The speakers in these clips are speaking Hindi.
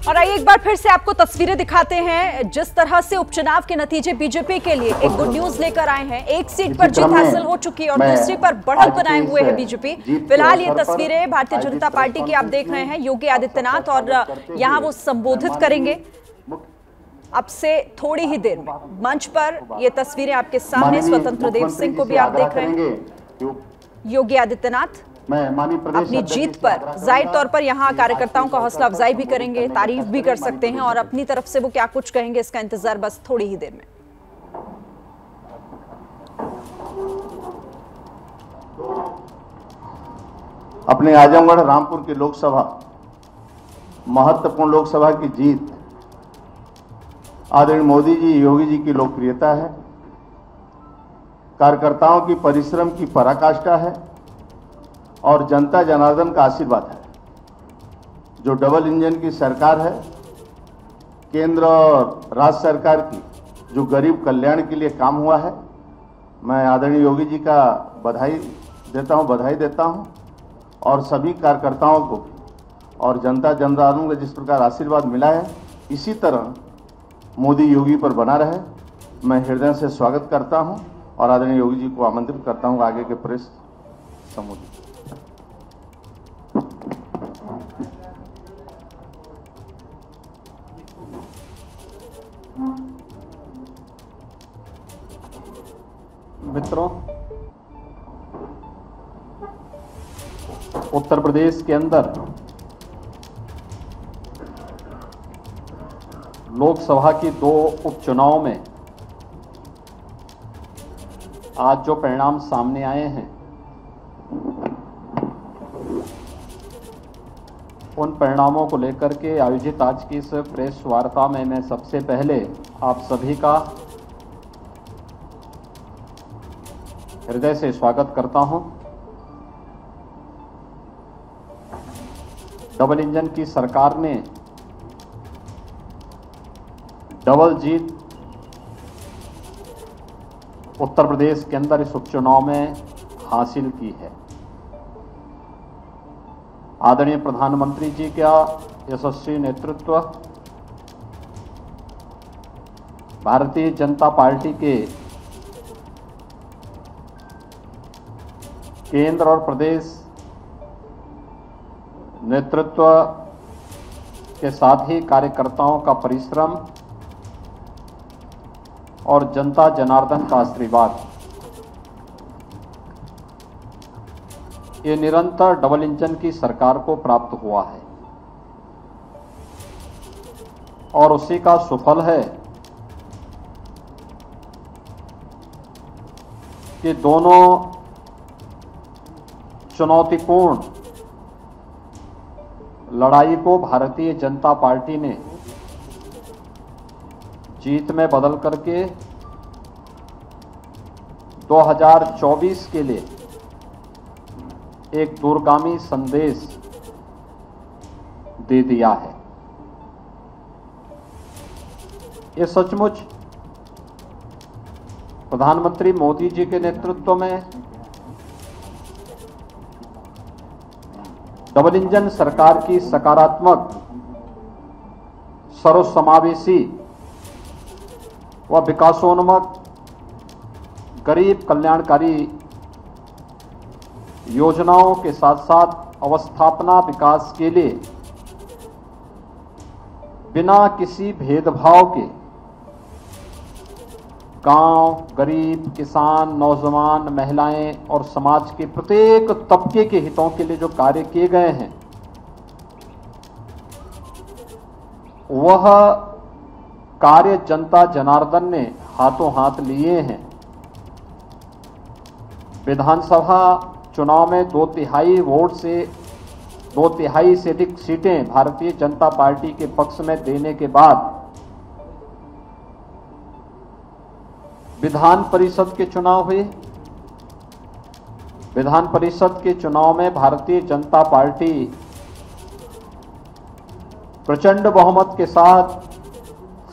और आइए एक बार फिर से आपको तस्वीरें दिखाते हैं। जिस तरह से उपचुनाव के नतीजे बीजेपी के लिए एक गुड न्यूज लेकर आए हैं। एक सीट पर जीत हासिल हो चुकी है और दूसरी पर बढ़त बनाए हुए है बीजेपी। फिलहाल ये तस्वीरें भारतीय जनता पार्टी की आप देख रहे हैं, योगी आदित्यनाथ, और यहाँ वो संबोधित करेंगे अब से थोड़ी ही देर में। मंच पर ये तस्वीरें आपके सामने, स्वतंत्र देव सिंह को भी आप देख रहे हैं। योगी आदित्यनाथ अपनी जीत पर जाहिर तौर पर यहां कार्यकर्ताओं का हौसला अफजाई भी करेंगे, तारीफ भी कर सकते हैं, और अपनी तरफ से वो क्या कुछ कहेंगे इसका इंतजार बस थोड़ी ही देर में। अपने आजमगढ़ रामपुर की लोकसभा, महत्वपूर्ण लोकसभा की जीत आदरणीय मोदी जी, योगी जी की लोकप्रियता है, कार्यकर्ताओं की परिश्रम की पराकाष्ठा है और जनता जनार्दन का आशीर्वाद है। जो डबल इंजन की सरकार है, केंद्र और राज्य सरकार की, जो गरीब कल्याण के लिए काम हुआ है, मैं आदरणीय योगी जी का बधाई देता हूं और सभी कार्यकर्ताओं को और जनता जनार्दन को जिस प्रकार आशीर्वाद मिला है, इसी तरह मोदी योगी पर बना रहे। मैं हृदय से स्वागत करता हूं और आदरणीय योगी जी को आमंत्रित करता हूं आगे के प्रेस समूह। मित्रों, उत्तर प्रदेश के अंदर लोकसभा की 2 उपचुनाव में आज जो परिणाम सामने आए हैं, उन परिणामों को लेकर के आयोजित आज की इस प्रेस वार्ता में मैं सबसे पहले आप सभी का हृदय से स्वागत करता हूं। डबल इंजन की सरकार ने डबल जीत उत्तर प्रदेश के अंदर इस उपचुनाव में हासिल की है। आदरणीय प्रधानमंत्री जी का यशस्वी नेतृत्व, भारतीय जनता पार्टी के केंद्र और प्रदेश नेतृत्व के साथ ही कार्यकर्ताओं का परिश्रम और जनता जनार्दन का आशीर्वाद, ये निरंतर डबल इंजन की सरकार को प्राप्त हुआ है और उसी का सुफल है कि दोनों चुनौतीपूर्ण लड़ाई को भारतीय जनता पार्टी ने जीत में बदल करके 2024 के लिए एक दूरगामी संदेश दे दिया है। ये सचमुच प्रधानमंत्री मोदी जी के नेतृत्व में डबल इंजन सरकार की सकारात्मक, सर्वसमावेशी व विकासोन्मुख, गरीब कल्याणकारी योजनाओं के साथ साथ अवस्थापना विकास के लिए बिना किसी भेदभाव के गांव, गरीब, किसान, नौजवान, महिलाएं और समाज के प्रत्येक तबके के हितों के लिए जो कार्य किए गए हैं, वह कार्य जनता जनार्दन ने हाथों हाथ लिए हैं। विधानसभा चुनाव में 2/3 वोट से 2/3 से अधिक सीटें भारतीय जनता पार्टी के पक्ष में देने के बाद विधान परिषद के चुनाव हुए। विधान परिषद के चुनाव में भारतीय जनता पार्टी प्रचंड बहुमत के साथ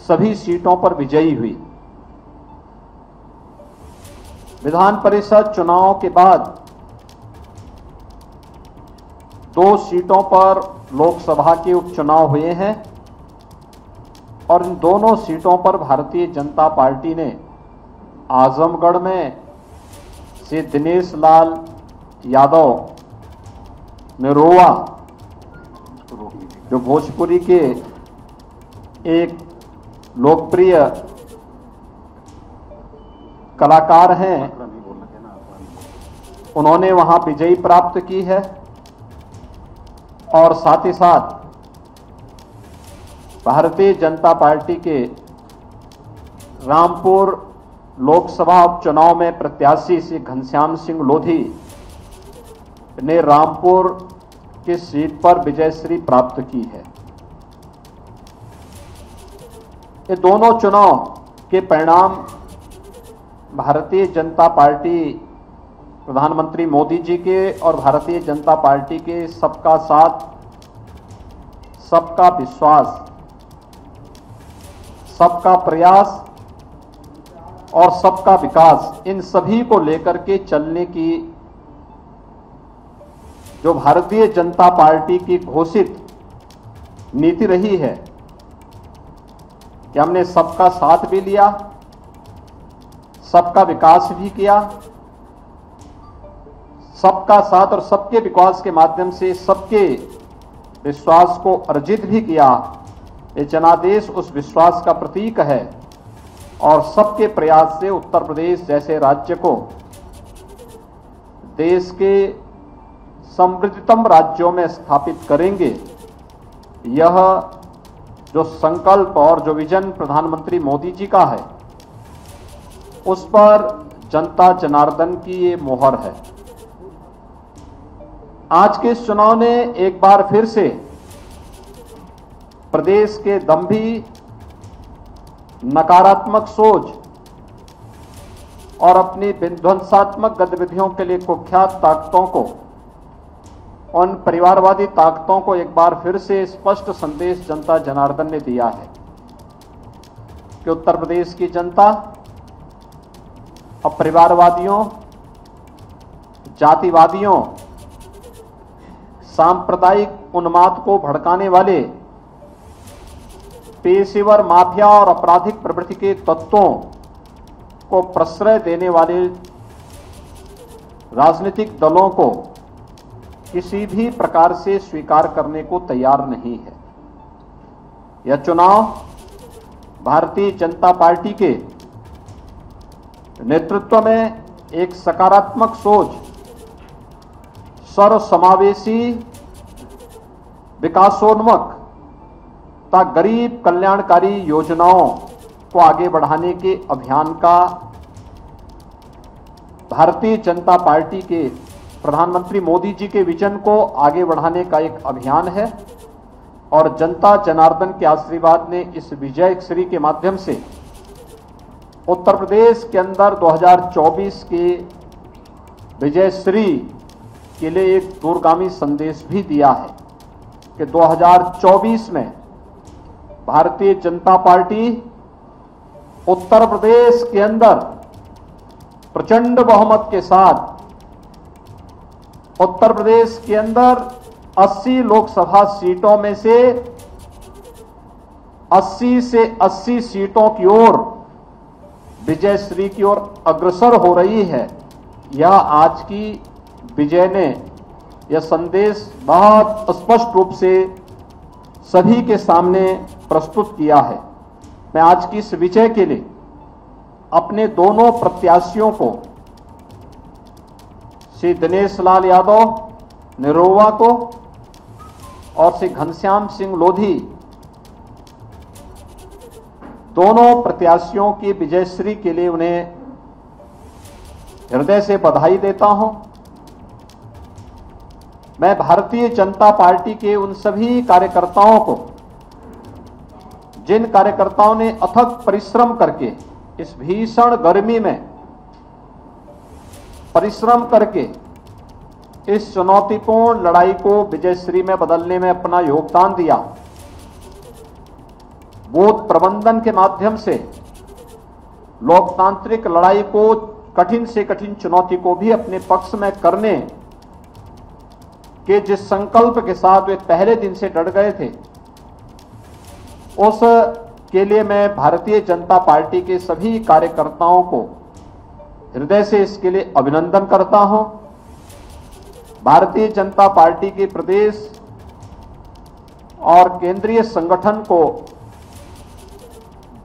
सभी सीटों पर विजयी हुई। विधान परिषद चुनाव के बाद 2 सीटों पर लोकसभा के उपचुनाव हुए हैं और इन दोनों सीटों पर भारतीय जनता पार्टी ने आजमगढ़ में से दिनेश लाल यादव निरोवा, जो भोजपुरी के एक लोकप्रिय कलाकार हैं, उन्होंने वहां विजयी प्राप्त की है। और साथ ही साथ भारतीय जनता पार्टी के रामपुर लोकसभा उपचुनाव में प्रत्याशी श्री घनश्याम सिंह लोधी ने रामपुर की सीट पर विजयश्री प्राप्त की है। ये दोनों चुनाव के परिणाम भारतीय जनता पार्टी, प्रधानमंत्री मोदी जी के और भारतीय जनता पार्टी के सबका साथ, सबका विश्वास, सबका प्रयास और सबका विकास, इन सभी को लेकर के चलने की जो भारतीय जनता पार्टी की घोषित नीति रही है कि हमने सबका साथ भी लिया, सबका विकास भी किया, सबका साथ और सबके विकास के माध्यम से सबके विश्वास को अर्जित भी किया। ये जनादेश उस विश्वास का प्रतीक है और सबके प्रयास से उत्तर प्रदेश जैसे राज्य को देश के समृद्धतम राज्यों में स्थापित करेंगे। यह जो संकल्प और जो विजन प्रधानमंत्री मोदी जी का है, उस पर जनता जनार्दन की ये मोहर है। आज के इस चुनाव ने एक बार फिर से प्रदेश के दंभी, नकारात्मक सोच और अपनी विध्वंसात्मक गतिविधियों के लिए कुख्यात ताकतों को, उन परिवारवादी ताकतों को एक बार फिर से स्पष्ट संदेश जनता जनार्दन ने दिया है कि उत्तर प्रदेश की जनता अब परिवारवादियों, जातिवादियों, सांप्रदायिक उन्माद को भड़काने वाले पेशेवर माफिया और आपराधिक प्रवृत्ति के तत्वों को प्रश्रय देने वाले राजनीतिक दलों को किसी भी प्रकार से स्वीकार करने को तैयार नहीं है। यह चुनाव भारतीय जनता पार्टी के नेतृत्व में एक सकारात्मक सोच, सर्वसमावेशी, विकासोन्मुख तथा गरीब कल्याणकारी योजनाओं को आगे बढ़ाने के अभियान का भारतीय जनता पार्टी के प्रधानमंत्री मोदी जी के विजन को आगे बढ़ाने का एक अभियान है। और जनता जनार्दन के आशीर्वाद ने इस विजय श्री के माध्यम से उत्तर प्रदेश के अंदर 2024 के विजय श्री के लिए एक दूरगामी संदेश भी दिया है कि 2024 में भारतीय जनता पार्टी उत्तर प्रदेश के अंदर प्रचंड बहुमत के साथ उत्तर प्रदेश के अंदर 80 लोकसभा सीटों में से 80 सीटों की ओर विजय श्री की ओर अग्रसर हो रही है। यह आज की विजय ने यह संदेश बहुत स्पष्ट रूप से सभी के सामने प्रस्तुत किया है। मैं आज की इस विजय के लिए अपने दोनों प्रत्याशियों को, श्री दिनेश लाल यादव निरोवा को और श्री घनश्याम सिंह लोधी, दोनों प्रत्याशियों की विजयश्री के लिए उन्हें हृदय से बधाई देता हूं। मैं भारतीय जनता पार्टी के उन सभी कार्यकर्ताओं को, जिन कार्यकर्ताओं ने अथक परिश्रम करके इस भीषण गर्मी में परिश्रम करके इस चुनौतीपूर्ण लड़ाई को विजयश्री में बदलने में अपना योगदान दिया, बूथ प्रबंधन के माध्यम से लोकतांत्रिक लड़ाई को, कठिन से कठिन चुनौती को भी अपने पक्ष में करने के जिस संकल्प के साथ वे पहले दिन से डट गए थे, उस के लिए मैं भारतीय जनता पार्टी के सभी कार्यकर्ताओं को हृदय से इसके लिए अभिनंदन करता हूं। भारतीय जनता पार्टी के प्रदेश और केंद्रीय संगठन को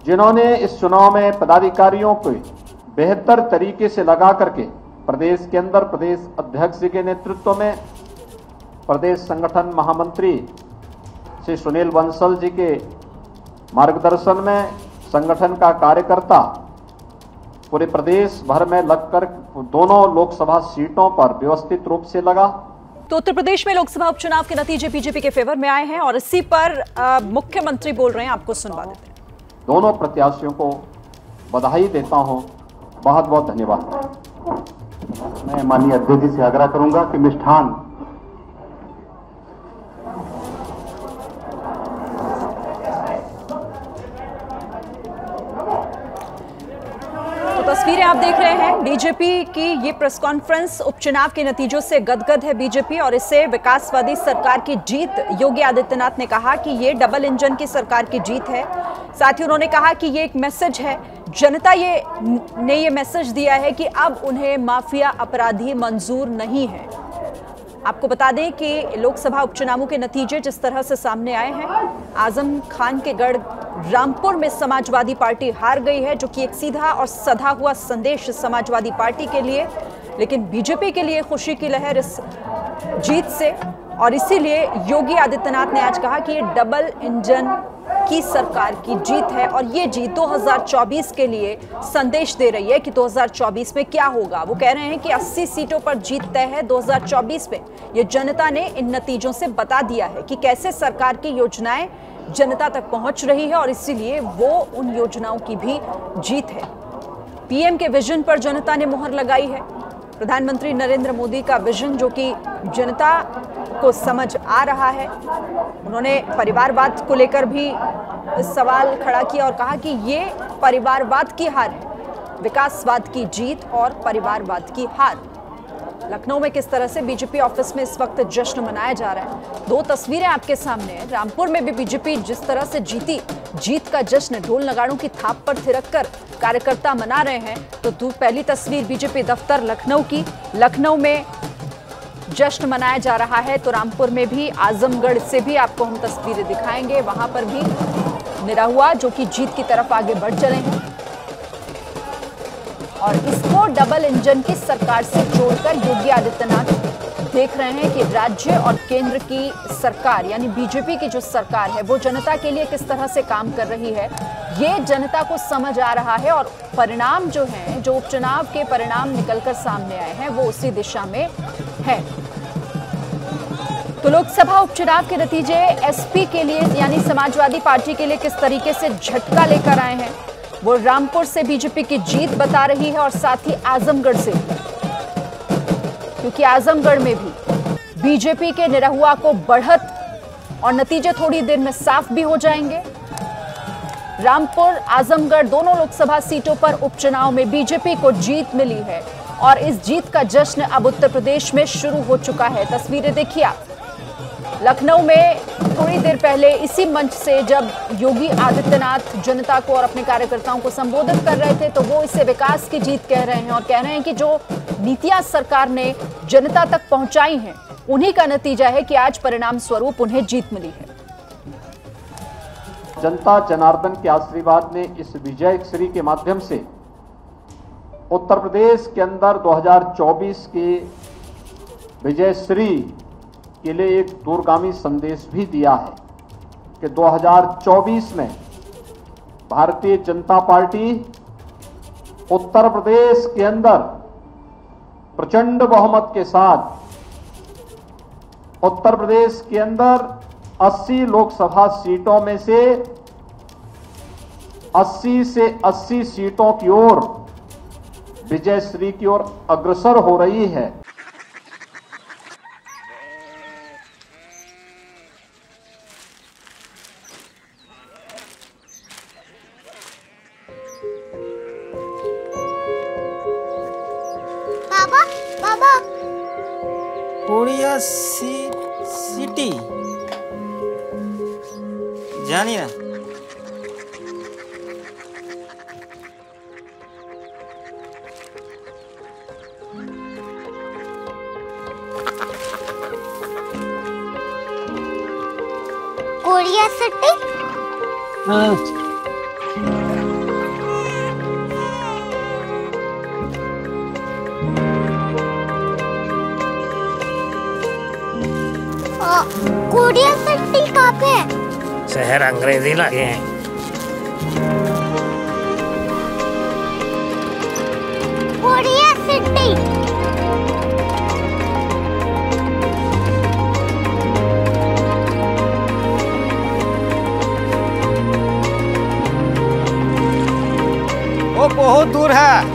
जिन्होंने इस चुनाव में पदाधिकारियों को बेहतर तरीके से लगा करके प्रदेश के अंदर प्रदेश अध्यक्ष जी के नेतृत्व में, प्रदेश संगठन महामंत्री श्री सुनील बंसल जी के मार्गदर्शन में संगठन का कार्यकर्ता पूरे प्रदेश भर में लगकर दोनों लोकसभा सीटों पर व्यवस्थित रूप से लगा। तो उत्तर प्रदेश में लोकसभा उपचुनाव के नतीजे बीजेपी के फेवर में आए हैं और इसी पर मुख्यमंत्री बोल रहे हैं, आपको सुनवा देते हैं। दोनों प्रत्याशियों को बधाई देता हूं, बहुत बहुत धन्यवाद। मैं माननीय अध्यक्ष जी से आग्रह करूंगा कि मिष्ठान तस्वीरें आप देख रहे हैं। बीजेपी की ये प्रेस कॉन्फ्रेंस, उपचुनाव के नतीजों से गदगद है बीजेपी और इससे विकासवादी सरकार की जीत। योगी आदित्यनाथ ने कहा कि ये डबल इंजन की सरकार की जीत है। साथ ही उन्होंने कहा कि ये एक मैसेज है, जनता ने ये मैसेज दिया है कि अब उन्हें माफिया अपराधी मंजूर नहीं है। आपको बता दें कि लोकसभा उपचुनावों के नतीजे जिस तरह से सामने आए हैं, आजम खान के गढ़ रामपुर में समाजवादी पार्टी हार गई है, जो कि एक सीधा और सधा हुआ संदेश समाजवादी पार्टी के लिए, लेकिन बीजेपी के लिए खुशी की लहर इस जीत से। और इसीलिए योगी आदित्यनाथ ने आज कहा कि ये डबल इंजन की सरकार की जीत है और ये जीत 2024 के लिए संदेश दे रही है कि 2024 में क्या होगा। वो कह रहे हैं कि 80 सीटों पर जीत तय है 2024 में। ये जनता ने इन नतीजों से बता दिया है कि कैसे सरकार की योजनाएं जनता तक पहुंच रही है और इसीलिए वो उन योजनाओं की भी जीत है। पीएम के विजन पर जनता ने मुहर लगाई है। प्रधानमंत्री नरेंद्र मोदी का विजन जो कि जनता को समझ आ रहा है। उन्होंने परिवारवाद को लेकर भी सवाल खड़ा किया और कहा कि ये परिवारवाद की हार है, विकासवाद की जीत और परिवारवाद की हार। लखनऊ में किस तरह से बीजेपी ऑफिस में इस वक्त जश्न मनाया जा रहा है, दो तस्वीरें आपके सामने हैं। रामपुर में भी बीजेपी जिस तरह से जीती, जीत का जश्न ढोल नगाड़ों की थाप पर थिरक कर कार्यकर्ता मना रहे हैं। तो पहली तस्वीर बीजेपी दफ्तर लखनऊ की, लखनऊ में जश्न मनाया जा रहा है। तो रामपुर में भी, आजमगढ़ से भी आपको हम तस्वीरें दिखाएंगे, वहां पर भी निरहुआ जो कि जीत की तरफ आगे बढ़ चले हैं और इसको डबल इंजन की सरकार से जोड़कर योगी आदित्यनाथ देख रहे हैं कि राज्य और केंद्र की सरकार यानी बीजेपी की जो सरकार है वो जनता के लिए किस तरह से काम कर रही है, ये जनता को समझ आ रहा है। और परिणाम जो हैं, जो उपचुनाव के परिणाम निकलकर सामने आए हैं, वो उसी दिशा में है। तो लोकसभा उपचुनाव के नतीजे एसपी के लिए यानी समाजवादी पार्टी के लिए किस तरीके से झटका लेकर आए हैं, वो रामपुर से बीजेपी की जीत बता रही है और साथ ही आजमगढ़ से, क्योंकि आजमगढ़ में भी बीजेपी के निरहुआ को बढ़त और नतीजे थोड़ी देर में साफ भी हो जाएंगे। रामपुर, आजमगढ़ दोनों लोकसभा सीटों पर उपचुनाव में बीजेपी को जीत मिली है और इस जीत का जश्न अब उत्तर प्रदेश में शुरू हो चुका है। तस्वीरें देखिए आप, लखनऊ में थोड़ी देर पहले इसी मंच से जब योगी आदित्यनाथ जनता को और अपने कार्यकर्ताओं को संबोधित कर रहे थे, तो वो इसे विकास की जीत कह रहे हैं और कह रहे हैं कि जो नीतियां सरकार ने जनता तक पहुंचाई हैं, उन्हीं का नतीजा है कि आज परिणाम स्वरूप उन्हें जीत मिली है। जनता जनार्दन के आशीर्वाद ने इस विजय श्री के माध्यम से उत्तर प्रदेश के अंदर 2024 के विजय श्री के लिए एक दूरगामी संदेश भी दिया है कि 2024 में भारतीय जनता पार्टी उत्तर प्रदेश के अंदर प्रचंड बहुमत के साथ उत्तर प्रदेश के अंदर 80 लोकसभा सीटों में से 80 सीटों की ओर विजय श्री की ओर अग्रसर हो रही है। बाबा उड़िया सिटी जानिए क्यूरियोसिटी। क्यूरियोसिटी कहाँ पे है? शहर अंग्रेजी लगे हैं। क्यूरियोसिटी। वो बहुत दूर है।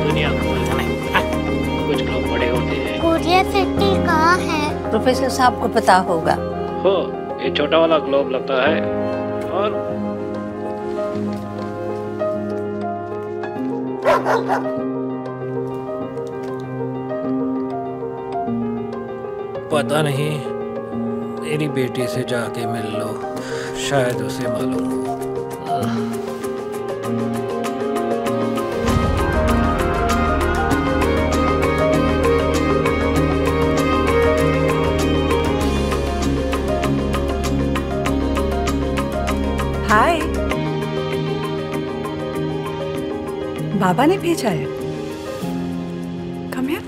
दुनिया कुछ लोग बड़े होते हैं। क्यूरियोसिटी कहाँ है? प्रोफेसर साहब को पता होगा। हो, ये छोटा वाला ग्लोब लगता है और पता नहीं, मेरी बेटी से जाके मिल लो, शायद उसे मालूम हो। हाय, बाबा ने भेजा है। Come here.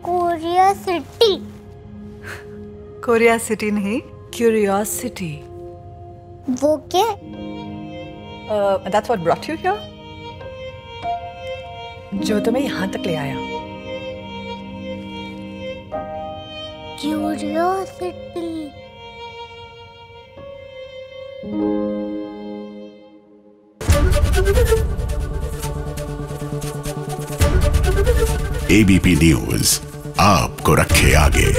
क्यूरियोसिटी। क्यूरियोसिटी नहीं, क्यूरियोसिटी। वो क्या? That's what brought you here? जो तुम्हें यहाँ तक ले आया। क्यूरियोसिटी। एबीपी न्यूज आपको रखे आगे।